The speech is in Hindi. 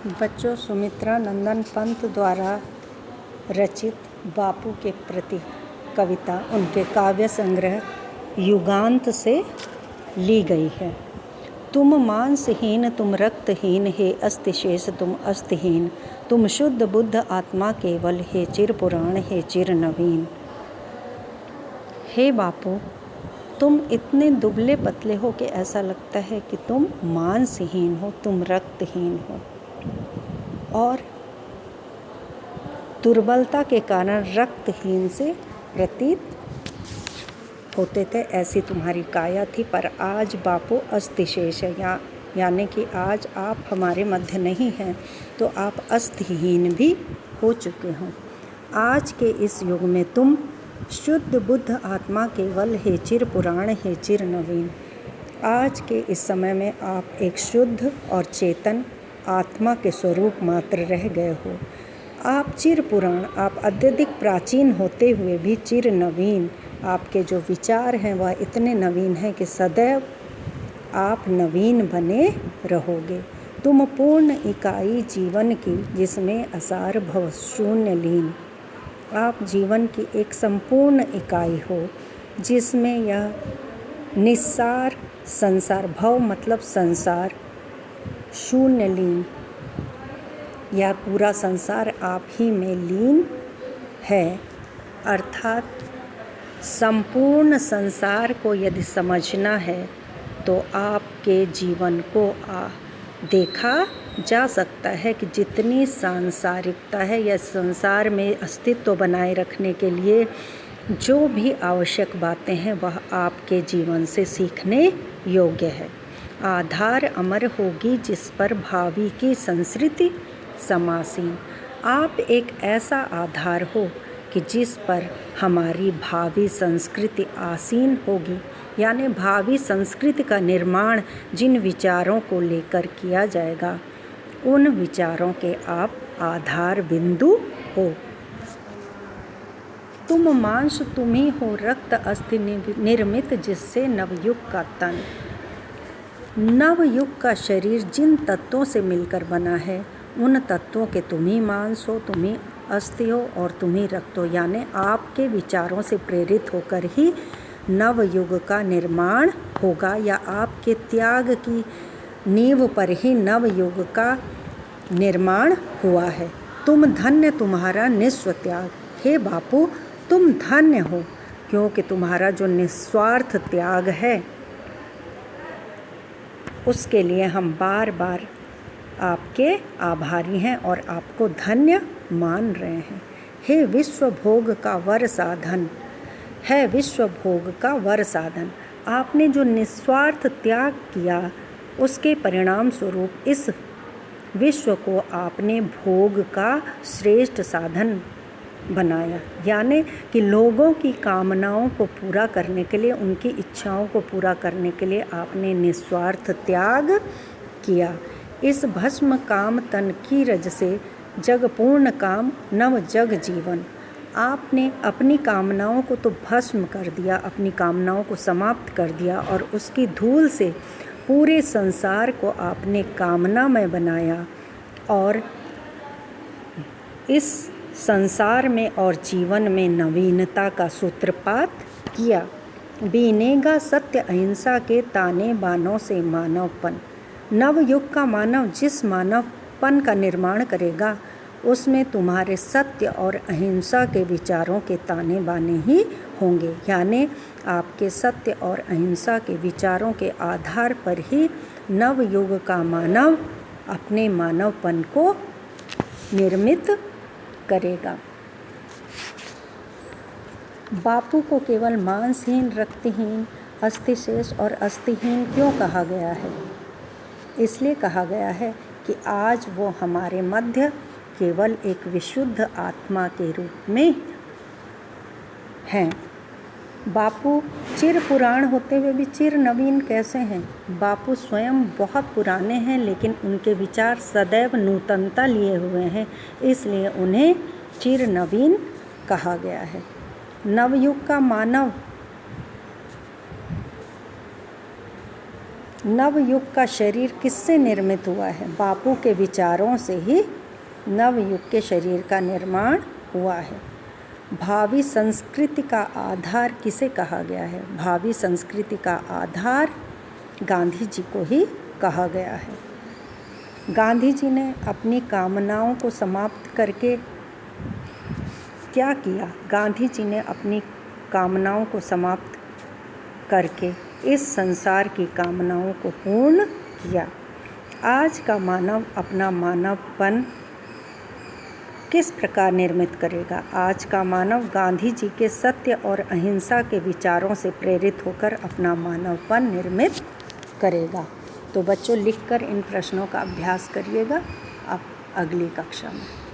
बच्चों, सुमित्रा नंदन पंत द्वारा रचित बापू के प्रति कविता उनके काव्य संग्रह युगांत से ली गई है। तुम मांसहीन, तुम रक्तहीन, हे अस्तिशेष तुम अस्तिहीन, तुम शुद्ध बुद्ध आत्मा केवल, हे चिर पुराण, हे चिर नवीन। हे बापू, तुम इतने दुबले पतले हो कि ऐसा लगता है कि तुम मांसहीन हो, तुम रक्तहीन हो और दुर्बलता के कारण रक्तहीन से प्रतीत होते थे, ऐसी तुम्हारी काया थी। पर आज बापू अस्तिशेष है, यानी कि आज आप हमारे मध्य नहीं हैं तो आप अस्तिहीन भी हो चुके हो। आज के इस युग में तुम शुद्ध बुद्ध आत्मा केवल, हे चिर पुराण, हे चिर नवीन। आज के इस समय में आप एक शुद्ध और चेतन आत्मा के स्वरूप मात्र रह गए हो। आप चिर पुराण, आप अत्यधिक प्राचीन होते हुए भी चिर नवीन। आपके जो विचार हैं वह इतने नवीन हैं कि सदैव आप नवीन बने रहोगे। तुम पूर्ण इकाई जीवन की, जिसमें असार भव शून्य लीन। आप जीवन की एक संपूर्ण इकाई हो जिसमें यह निस्सार संसार, भव मतलब संसार, शून्य लीन, यह पूरा संसार आप ही में लीन है। अर्थात संपूर्ण संसार को यदि समझना है तो आपके जीवन को देखा जा सकता है कि जितनी सांसारिकता है या संसार में अस्तित्व बनाए रखने के लिए जो भी आवश्यक बातें हैं वह आपके जीवन से सीखने योग्य है। आधार अमर होगी जिस पर भावी की संस्कृति समासीन। आप एक ऐसा आधार हो कि जिस पर हमारी भावी संस्कृति आसीन होगी, यानी भावी संस्कृति का निर्माण जिन विचारों को लेकर किया जाएगा उन विचारों के आप आधार बिंदु हो। तुम मांस तुम ही हो, रक्त अस्थि निर्मित जिससे नवयुग का तन। नवयुग का शरीर जिन तत्वों से मिलकर बना है उन तत्वों के तुम ही मांस हो, तुम ही अस्थि हो और तुम ही रक्त हो। यानी आपके विचारों से प्रेरित होकर ही नवयुग का निर्माण होगा, या आपके त्याग की नींव पर ही नवयुग का निर्माण हुआ है। तुम धन्य तुम्हारा निस्व त्याग। हे बापू, तुम धन्य हो क्योंकि तुम्हारा जो निस्वार्थ त्याग है उसके लिए हम बार बार आपके आभारी हैं और आपको धन्य मान रहे हैं। हे विश्व भोग का वर साधन, है विश्व भोग का वर साधन। आपने जो निस्वार्थ त्याग किया उसके परिणाम स्वरूप इस विश्व को आपने भोग का श्रेष्ठ साधन बनाया, यानी कि लोगों की कामनाओं को पूरा करने के लिए, उनकी इच्छाओं को पूरा करने के लिए आपने निस्वार्थ त्याग किया। इस भस्म काम तन की रज से जग पूर्ण काम नव जग जीवन। आपने अपनी कामनाओं को तो भस्म कर दिया, अपनी कामनाओं को समाप्त कर दिया और उसकी धूल से पूरे संसार को आपने कामनामय बनाया और इस संसार में और जीवन में नवीनता का सूत्रपात किया। बीनेगा सत्य अहिंसा के ताने बानों से मानवपन। नवयुग का मानव जिस मानवपन का निर्माण करेगा उसमें तुम्हारे सत्य और अहिंसा के विचारों के ताने बाने ही होंगे, यानी आपके सत्य और अहिंसा के विचारों के आधार पर ही नवयुग का मानव अपने मानवपन को निर्मित करेगा। बापू को केवल मांसहीन, रक्तहीन, अस्थिशेष और अस्थिहीन क्यों कहा गया है? इसलिए कहा गया है कि आज वो हमारे मध्य केवल एक विशुद्ध आत्मा के रूप में हैं। बापू चिर पुराण होते हुए भी चिर नवीन कैसे हैं? बापू स्वयं बहुत पुराने हैं लेकिन उनके विचार सदैव नूतनता लिए हुए हैं, इसलिए उन्हें चिर नवीन कहा गया है। नवयुग का मानव नवयुग का शरीर किससे निर्मित हुआ है? बापू के विचारों से ही नवयुग के शरीर का निर्माण हुआ है। भावी संस्कृति का आधार किसे कहा गया है? भावी संस्कृति का आधार गांधी जी को ही कहा गया है। गांधी जी ने अपनी कामनाओं को समाप्त करके क्या किया? गांधी जी ने अपनी कामनाओं को समाप्त करके इस संसार की कामनाओं को पूर्ण किया। आज का मानव अपना मानवपन किस प्रकार निर्मित करेगा? आज का मानव गांधी जी के सत्य और अहिंसा के विचारों से प्रेरित होकर अपना मानवपन निर्मित करेगा। तो बच्चों लिखकर इन प्रश्नों का अभ्यास करिएगा अब अगली कक्षा में।